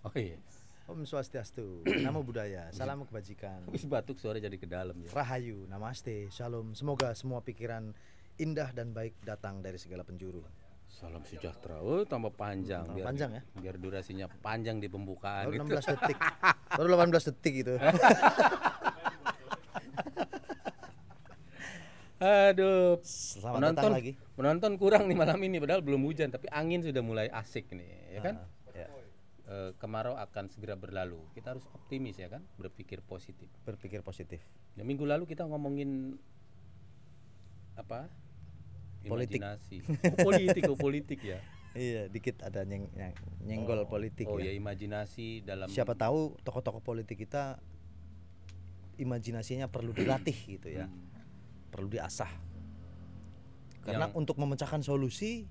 Oh iya. Om Swastiastu, Namo Buddhaya, Salam Kebajikan, Habis batuk suara jadi ke dalam ya. Rahayu, Namaste, Shalom. Semoga semua pikiran indah dan baik datang dari segala penjuru. Salam sejahtera. Oh, tambah panjang. Tambah panjang ya. Biar durasinya panjang di pembukaan Baru gitu. 16 detik. Baru 18 detik itu. Aduh, Selamat datang lagi. penonton kurang nih malam ini, padahal belum hujan, tapi angin sudah mulai asik nih, ya kan? Ya, Kemarau akan segera berlalu. Kita harus optimis ya kan, berpikir positif. berpikir positif. Ya, minggu lalu kita ngomongin apa? Politik. Imajinasi. Politik ya. Iya, dikit ada nyenggol politik Oh ya. ya, imajinasi dalam. Siapa tahu tokoh-tokoh politik kita imajinasinya perlu dilatih gitu ya. Perlu diasah. Karena untuk memecahkan solusi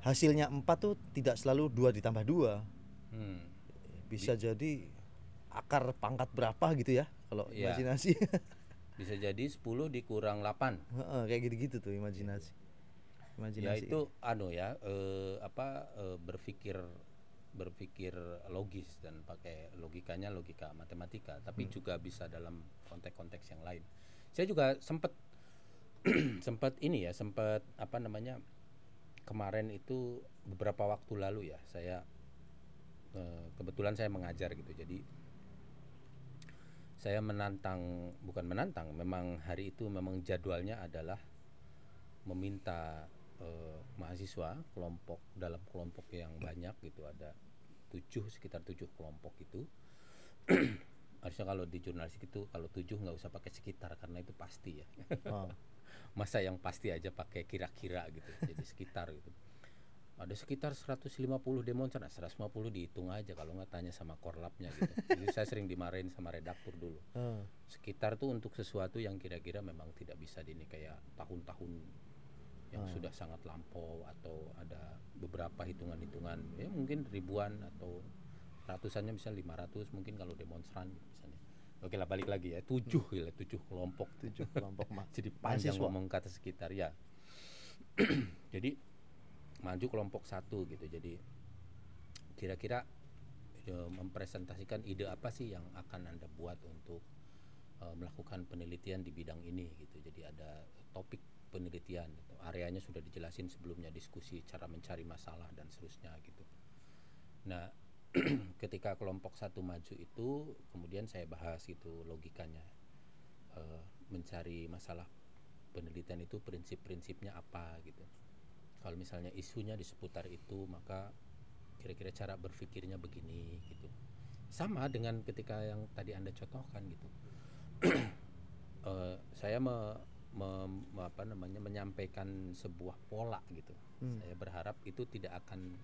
hasilnya 4 tuh tidak selalu 2 ditambah 2. Bisa jadi akar pangkat berapa gitu ya kalau Iya. imajinasi. Bisa jadi 10 dikurang 8. Kayak gitu-gitu tuh imajinasi. Ya itu berpikir logis dan pakai logikanya logika matematika, tapi juga bisa dalam konteks-konteks yang lain. Saya juga sempat kemarin itu beberapa waktu lalu ya, saya kebetulan saya mengajar gitu, jadi saya bukan menantang, memang hari itu memang jadwalnya adalah meminta mahasiswa dalam kelompok yang banyak gitu, ada sekitar 7 kelompok itu. Harusnya kalau di jurnalistik itu kalau 7 nggak usah pakai sekitar karena itu pasti ya. Masa yang pasti aja pakai kira-kira gitu, jadi sekitar gitu. Ada sekitar 150 demonstran, 150 dihitung aja, kalau nggak tanya sama korlapnya gitu. Jadi saya sering dimarahin sama redaktur dulu. Sekitar tuh untuk sesuatu yang kira-kira memang tidak bisa kayak tahun-tahun yang sudah sangat lampau, atau ada beberapa hitungan-hitungan ya mungkin ribuan atau ratusannya, misalnya 500 mungkin kalau demonstran misalnya. Oke lah, balik lagi ya, 7 kelompok. 7 kelompok Jadi panjang ngomong kata sekitar ya. Jadi maju kelompok 1 gitu. Jadi kira-kira mempresentasikan ide apa sih yang akan Anda buat untuk melakukan penelitian di bidang ini gitu. Jadi ada topik penelitian gitu. Areanya sudah dijelasin sebelumnya, diskusi cara mencari masalah dan seterusnya gitu. Nah, ketika kelompok 1 maju itu, kemudian saya bahas itu logikanya, mencari masalah penelitian itu prinsip-prinsipnya apa gitu. Kalau misalnya isunya di seputar itu, maka kira-kira cara berpikirnya begini gitu. Sama dengan ketika yang tadi Anda contohkan gitu. Saya menyampaikan sebuah pola gitu. Saya berharap itu tidak akan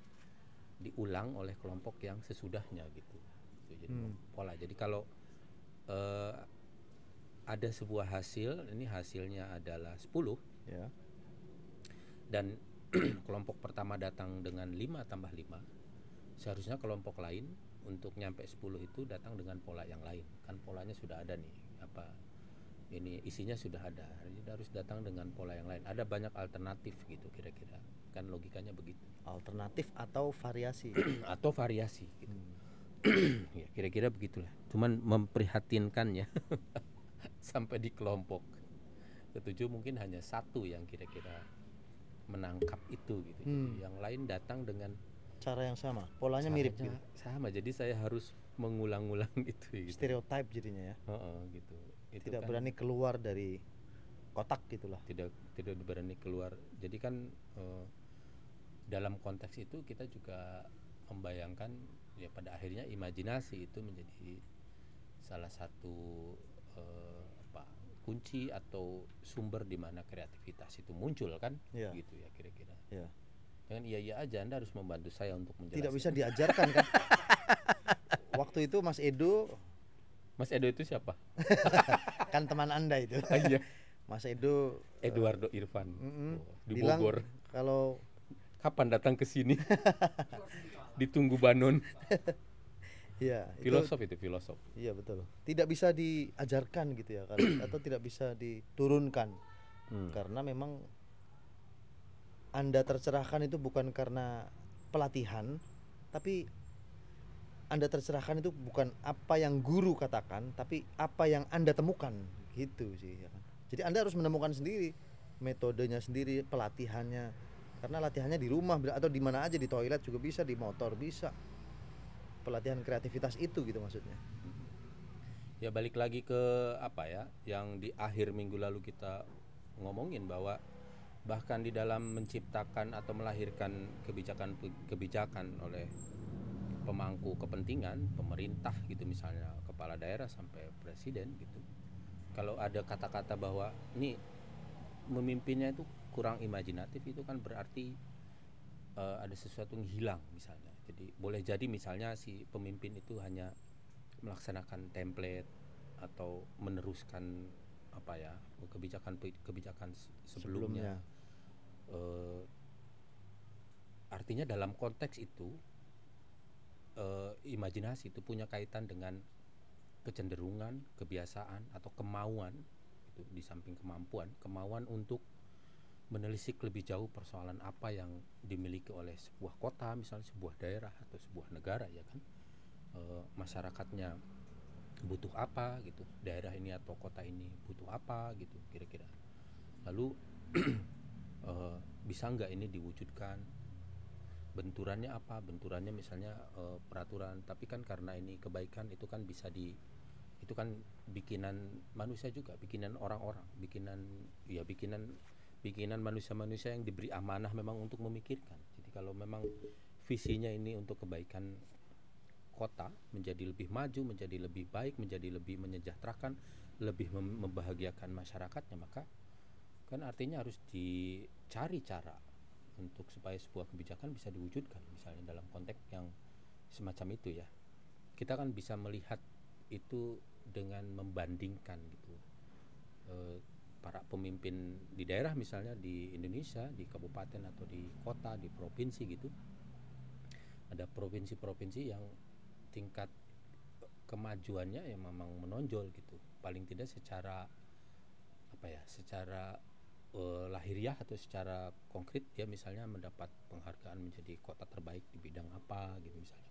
diulang oleh kelompok yang sesudahnya gitu. Jadi pola. Jadi kalau ada sebuah hasil, ini hasilnya adalah 10 ya. Dan kelompok pertama datang dengan 5 tambah 5, seharusnya kelompok lain untuk nyampe 10 itu datang dengan pola yang lain. Kan polanya sudah ada nih, ini isinya sudah ada, jadi harus datang dengan pola yang lain. Ada banyak alternatif gitu kira-kira, kan logikanya begitu. Alternatif atau variasi? Atau variasi gitu. Ya, kira-kira begitulah. Cuman memprihatinkan ya. Sampai di kelompok ke-7 mungkin hanya 1 yang kira-kira menangkap itu gitu. Jadi yang lain datang dengan cara yang sama, polanya mirip gitu. Sama, jadi saya harus mengulang-ulang itu gitu. Stereotype jadinya ya. Gitu. Itu tidak kan berani keluar dari kotak gitulah. Tidak berani keluar. Jadi kan dalam konteks itu kita juga membayangkan ya, pada akhirnya imajinasi itu menjadi salah satu kunci atau sumber di mana kreativitas itu muncul kan, gitu ya kira-kira. Jangan iya aja, Anda harus membantu saya untuk menjelaskan. Tidak bisa diajarkan kan. Waktu itu Mas Edo itu siapa? Kan teman Anda itu. Iya. Mas Edo Eduardo Irfan di bilang, Bogor. kalau kapan datang ke sini? Ditunggu Banon. Iya, filosof. Iya betul. Tidak bisa diajarkan gitu ya kan, atau tidak bisa diturunkan. Karena memang Anda tercerahkan itu bukan karena pelatihan, tapi Anda tercerahkan itu bukan apa yang guru katakan, tapi apa yang Anda temukan, gitu sih ya kan. Jadi Anda harus menemukan sendiri metodenya sendiri, pelatihannya. Karena latihannya di rumah atau di mana aja, di toilet juga bisa, di motor bisa. Pelatihan kreativitas itu gitu maksudnya. Ya balik lagi ke apa ya, yang di akhir minggu lalu kita ngomongin bahwa bahkan di dalam menciptakan atau melahirkan kebijakan oleh pemangku kepentingan pemerintah gitu, misalnya kepala daerah sampai presiden gitu, kalau ada kata-kata bahwa ini memimpinnya itu kurang imajinatif, itu kan berarti ada sesuatu yang hilang misalnya. Jadi boleh jadi misalnya si pemimpin itu hanya melaksanakan template atau meneruskan apa ya, kebijakan sebelumnya. Artinya dalam konteks itu imajinasi itu punya kaitan dengan kecenderungan, kebiasaan atau kemauan itu, di samping kemauan untuk menelisik lebih jauh persoalan apa yang dimiliki oleh sebuah kota, misalnya sebuah daerah atau sebuah negara ya kan. Masyarakatnya butuh apa gitu, daerah ini atau kota ini butuh apa gitu kira-kira. Lalu bisa nggak ini diwujudkan, benturannya apa, benturannya misalnya peraturan, tapi kan karena ini kebaikan itu kan bisa itu kan bikinan manusia juga, bikinan orang-orang, bikinan manusia-manusia yang diberi amanah memang untuk memikirkan. Jadi kalau memang visinya ini untuk kebaikan kota, menjadi lebih maju, menjadi lebih baik, menjadi lebih menyejahterakan, lebih membahagiakan masyarakatnya, maka kan artinya harus dicari cara untuk supaya sebuah kebijakan bisa diwujudkan, misalnya dalam konteks yang semacam itu ya. Kita kan bisa melihat itu dengan membandingkan gitu, para pemimpin di daerah misalnya di Indonesia, di kabupaten atau di kota, di provinsi gitu. Ada provinsi-provinsi yang tingkat kemajuannya yang memang menonjol gitu, paling tidak secara apa ya, secara lahiriah atau secara konkret dia misalnya mendapat penghargaan menjadi kota terbaik di bidang apa gitu misalnya.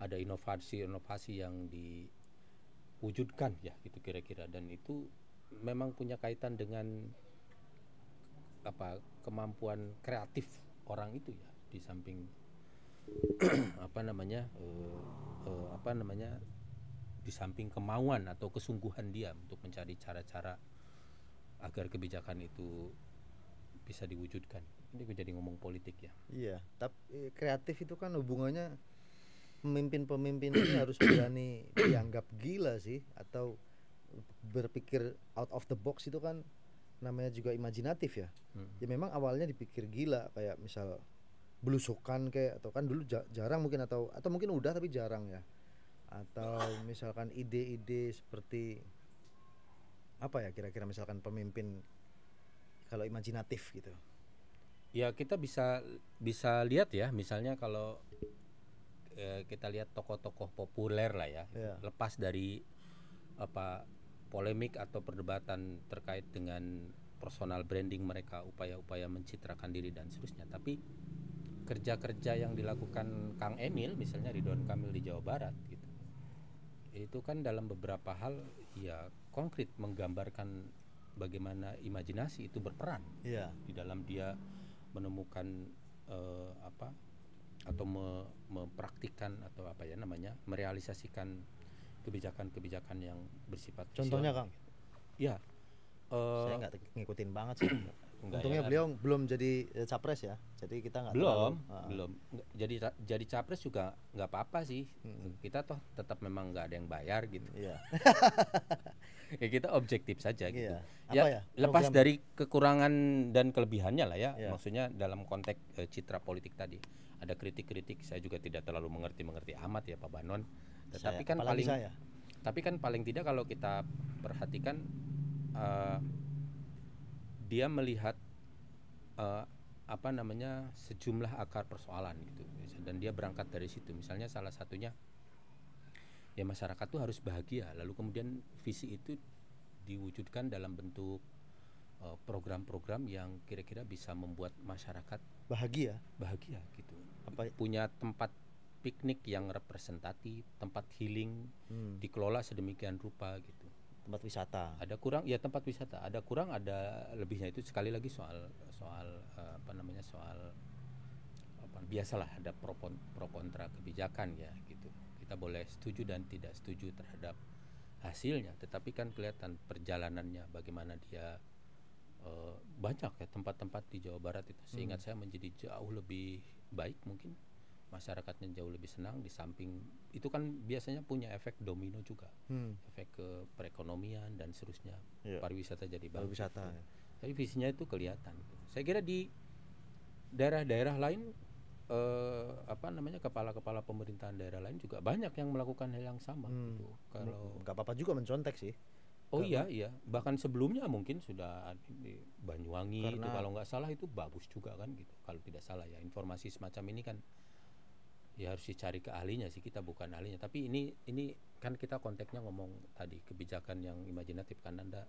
Ada inovasi yang diwujudkan ya gitu kira-kira, dan itu memang punya kaitan dengan apa, kemampuan kreatif orang itu ya, di samping di samping kemauan atau kesungguhan dia untuk mencari cara-cara agar kebijakan itu bisa diwujudkan. Ini gue jadi ngomong politik ya. Iya, tapi kreatif itu kan hubungannya, pemimpin-pemimpin ini harus berani dianggap gila sih, atau berpikir out of the box. Itu kan namanya juga imajinatif ya. Ya memang awalnya dipikir gila, kayak misal belusukan kayak, atau kan dulu jarang mungkin, atau mungkin udah tapi jarang ya. Atau misalkan ide-ide seperti apa ya kira-kira, misalkan pemimpin kalau imajinatif gitu. Ya kita bisa lihat ya, misalnya kalau kita lihat tokoh-tokoh populer lah ya, lepas dari apa polemik atau perdebatan terkait dengan personal branding mereka, upaya-upaya mencitrakan diri dan seterusnya, tapi kerja-kerja yang dilakukan Kang Emil misalnya, Ridwan Kamil di Jawa Barat gitu, itu kan dalam beberapa hal ya konkret menggambarkan bagaimana imajinasi itu berperan di dalam dia menemukan atau mempraktikkan atau apa ya namanya, merealisasikan kebijakan-kebijakan yang bersifat contohnya Kang ya. Saya nggak ngikutin banget sih. Untungnya ya, beliau belum jadi capres ya, jadi kita nggak belum jadi capres juga nggak apa-apa sih. Kita toh tetap memang nggak ada yang bayar gitu. Iya. Ya kita objektif saja gitu. Ya, lepas dari kekurangan dan kelebihannya lah ya. Maksudnya dalam konteks citra politik tadi ada kritik-kritik, saya juga tidak terlalu mengerti amat ya Pak Banon. Tetapi kan paling tidak kalau kita perhatikan dia melihat sejumlah akar persoalan gitu, dan dia berangkat dari situ. Misalnya salah satunya ya masyarakat tuh harus bahagia, lalu kemudian visi itu diwujudkan dalam bentuk program-program yang kira-kira bisa membuat masyarakat bahagia gitu, punya tempat piknik yang representatif, tempat healing dikelola sedemikian rupa gitu. Tempat wisata. Ada kurang ya tempat wisata, ada kurang ada lebihnya. Itu sekali lagi soal biasalah ada pro kontra kebijakan ya gitu. Kita boleh setuju dan tidak setuju terhadap hasilnya, tetapi kan kelihatan perjalanannya bagaimana dia banyak ya tempat-tempat di Jawa Barat itu seingat saya menjadi jauh lebih baik, mungkin masyarakatnya jauh lebih senang. Di samping itu kan biasanya punya efek domino juga, efek ke perekonomian dan seterusnya, pariwisata jadi bagus. Pariwisata. Gitu. Tapi visinya itu kelihatan. Saya kira di daerah-daerah lain kepala-kepala pemerintahan daerah lain juga banyak yang melakukan hal yang sama. Gitu. Kalau nggak apa-apa juga mencontek sih. Oh iya, bahkan sebelumnya mungkin sudah di Banyuwangi itu kalau nggak salah itu bagus juga kan gitu. Kalau tidak salah ya, informasi semacam ini kan ya harus dicari ke ahlinya sih, kita bukan ahlinya. Tapi ini kan kita konteksnya ngomong tadi kebijakan yang imajinatif, kan Anda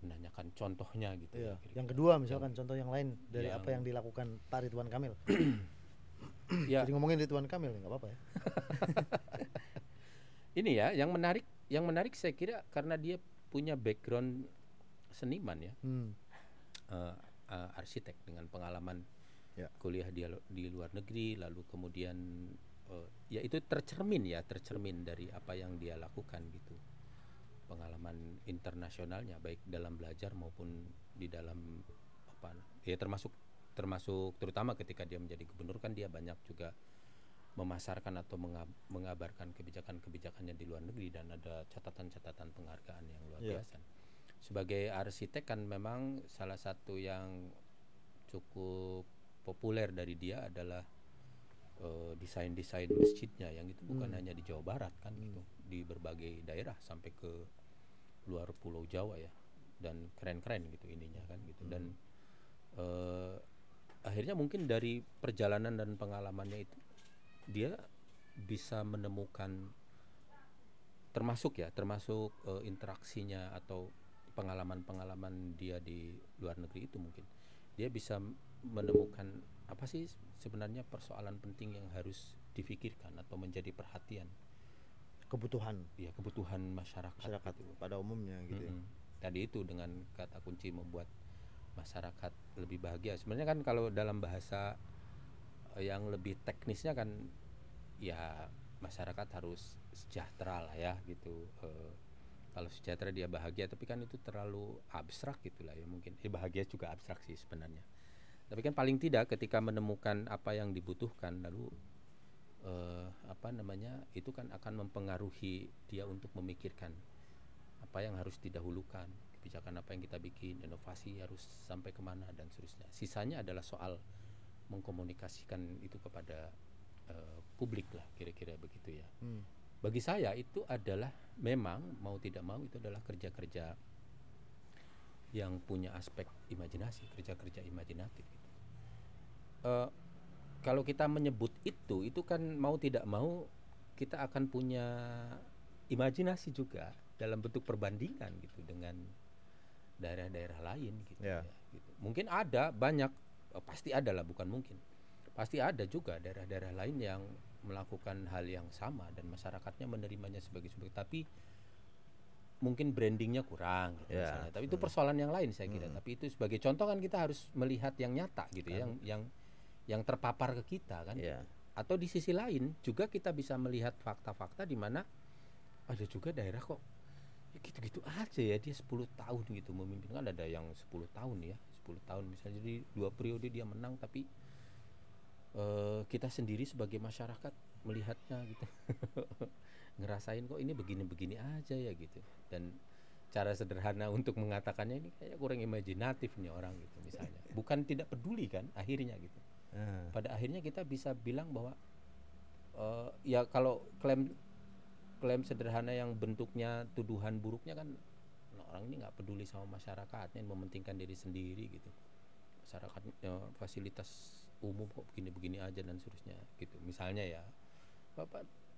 menanyakan contohnya gitu. Iya. Yang kedua misalkan contoh yang lain dari apa yang dilakukan Pak Ridwan Kamil. Ya. Jadi ngomongin Ridwan Kamil nggak apa-apa ya. Ini ya yang menarik saya kira karena dia punya background seniman ya, arsitek dengan pengalaman kuliah di luar negeri, lalu kemudian ya itu tercermin dari apa yang dia lakukan gitu, pengalaman internasionalnya baik dalam belajar maupun di dalam termasuk terutama ketika dia menjadi gubernur kan dia banyak juga memasarkan atau mengabarkan kebijakan-kebijakannya di luar negeri, dan ada catatan-catatan penghargaan yang luar biasa. Sebagai arsitek kan memang salah satu yang cukup populer dari dia adalah desain-desain masjidnya yang itu bukan hanya di Jawa Barat kan gitu, di berbagai daerah sampai ke luar Pulau Jawa ya, dan keren-keren gitu ininya kan gitu. Dan akhirnya mungkin dari perjalanan dan pengalamannya itu dia bisa menemukan termasuk interaksinya atau pengalaman dia di luar negeri itu, mungkin dia bisa menemukan apa sih sebenarnya persoalan penting yang harus difikirkan atau menjadi perhatian kebutuhan masyarakat gitu. Pada umumnya gitu. Tadi itu dengan kata kunci membuat masyarakat lebih bahagia. Sebenarnya kan kalau dalam bahasa yang lebih teknisnya kan ya masyarakat harus sejahtera lah ya gitu. Kalau sejahtera dia bahagia, tapi kan itu terlalu abstrak gitulah ya, mungkin bahagia juga abstrak sih sebenarnya. Tapi kan paling tidak ketika menemukan apa yang dibutuhkan lalu itu kan akan mempengaruhi dia untuk memikirkan apa yang harus didahulukan, kebijakan apa yang kita bikin, inovasi harus sampai kemana dan seterusnya. Sisanya adalah soal mengkomunikasikan itu kepada publik lah, kira-kira begitu ya. Bagi saya itu adalah memang mau tidak mau itu adalah kerja-kerja yang punya aspek imajinasi, kerja-kerja imajinatif gitu. Kalau kita menyebut itu kan mau tidak mau kita akan punya imajinasi juga dalam bentuk perbandingan gitu dengan daerah-daerah lain gitu. Ya, gitu. Mungkin ada banyak, pasti ada lah, bukan mungkin. Pasti ada juga daerah-daerah lain yang melakukan hal yang sama dan masyarakatnya menerimanya sebagai tapi mungkin brandingnya kurang gitu misalnya. Tapi itu persoalan yang lain saya kira. Tapi itu sebagai contoh kan kita harus melihat yang nyata gitu, yang terpapar ke kita kan. Atau di sisi lain juga kita bisa melihat fakta-fakta di mana ada juga daerah kok gitu-gitu aja ya, dia 10 tahun gitu memimpin. Kan ada yang 10 tahun ya, 10 tahun misalnya, jadi 2 periode dia menang, tapi kita sendiri sebagai masyarakat melihatnya gitu ngerasain kok ini begini-begini aja ya gitu. Dan cara sederhana untuk mengatakannya ini kayak kurang imajinatif nih orang gitu misalnya. Bukan tidak peduli kan akhirnya gitu. Pada akhirnya kita bisa bilang bahwa ya kalau klaim sederhana yang bentuknya tuduhan buruknya kan, orang ini nggak peduli sama masyarakatnya, mementingkan diri sendiri gitu. Masyarakat fasilitas umum kok begini-begini aja dan seterusnya gitu misalnya ya.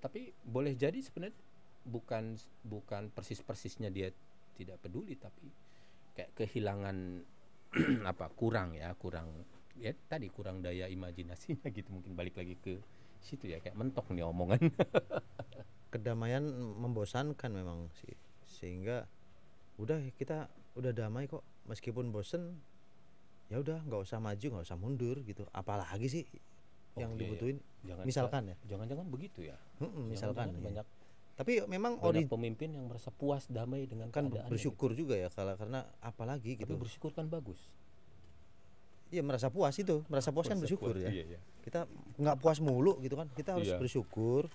Tapi boleh jadi sebenarnya bukan persis-persisnya dia tidak peduli, tapi kayak kehilangan kurang daya imajinasinya gitu, mungkin balik lagi ke situ ya, kayak mentok nih omongan. Kedamaian membosankan memang sih, sehingga udah kita udah damai kok, meskipun bosen ya udah nggak usah maju, nggak usah mundur gitu, apalagi sih yang Iya, dibutuhin. Jangan, Misalkan ya, jangan-jangan begitu ya. misalkan Jangan-jangan ya. banyak Tapi memang banyak pemimpin yang merasa puas damai dengan kan keadaannya bersyukur gitu. juga ya, karena apalagi Tapi gitu. bersyukur kan bagus. Iya, merasa puas itu, merasa puas kan Merasa bersyukur puas, ya. iya. Kita nggak puas mulu gitu kan, kita harus Iya. bersyukur.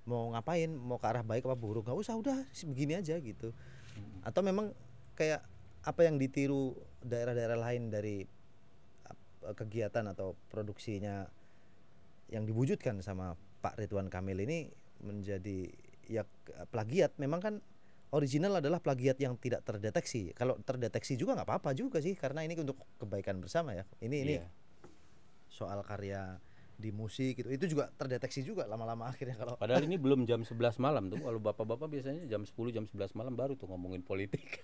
Mau ngapain, mau ke arah baik apa buruk, nggak usah, udah begini aja gitu. Atau memang kayak apa yang ditiru daerah-daerah lain dari kegiatan atau produksinya yang diwujudkan sama Pak Ridwan Kamil ini menjadi ya plagiat. Memang kan original adalah plagiat yang tidak terdeteksi. Kalau terdeteksi juga nggak apa-apa juga sih, karena ini untuk kebaikan bersama ya. Ini Iya. soal karya di musik gitu, itu juga terdeteksi juga lama-lama akhirnya. Kalau Padahal ini belum jam 11 malam tuh. Kalau bapak-bapak biasanya jam 10, jam 11 malam baru tuh ngomongin politik.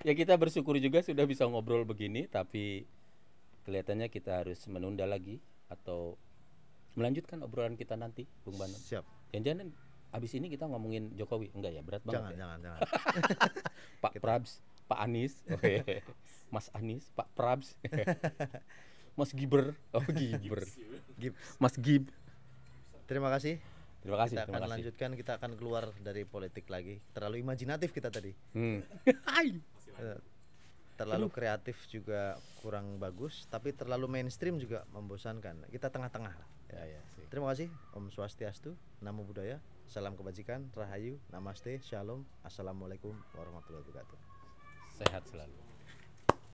Ya kita bersyukur juga sudah bisa ngobrol begini, tapi kelihatannya kita harus menunda lagi atau melanjutkan obrolan kita nanti, Bung Banon. siap, Jangan-jangan abis ini kita ngomongin Jokowi? Enggak ya, berat banget ya. jangan. Pak Prabs, Pak Anies, oke. Mas Anies, Pak Prabs, Mas Giber, oh Giber, Gib. Mas Gib. Terima kasih. Terima kasih, Kita terima akan kasih. lanjutkan, kita akan keluar dari politik lagi. Terlalu imajinatif kita tadi. Hai. Terlalu kreatif juga kurang bagus, tapi terlalu mainstream juga membosankan. Kita tengah-tengah lah. Ya, sih. Terima kasih. Om Swastiastu, Namo Buddhaya, salam kebajikan, Rahayu, Namaste, Shalom, Assalamualaikum warahmatullahi wabarakatuh. Sehat selalu.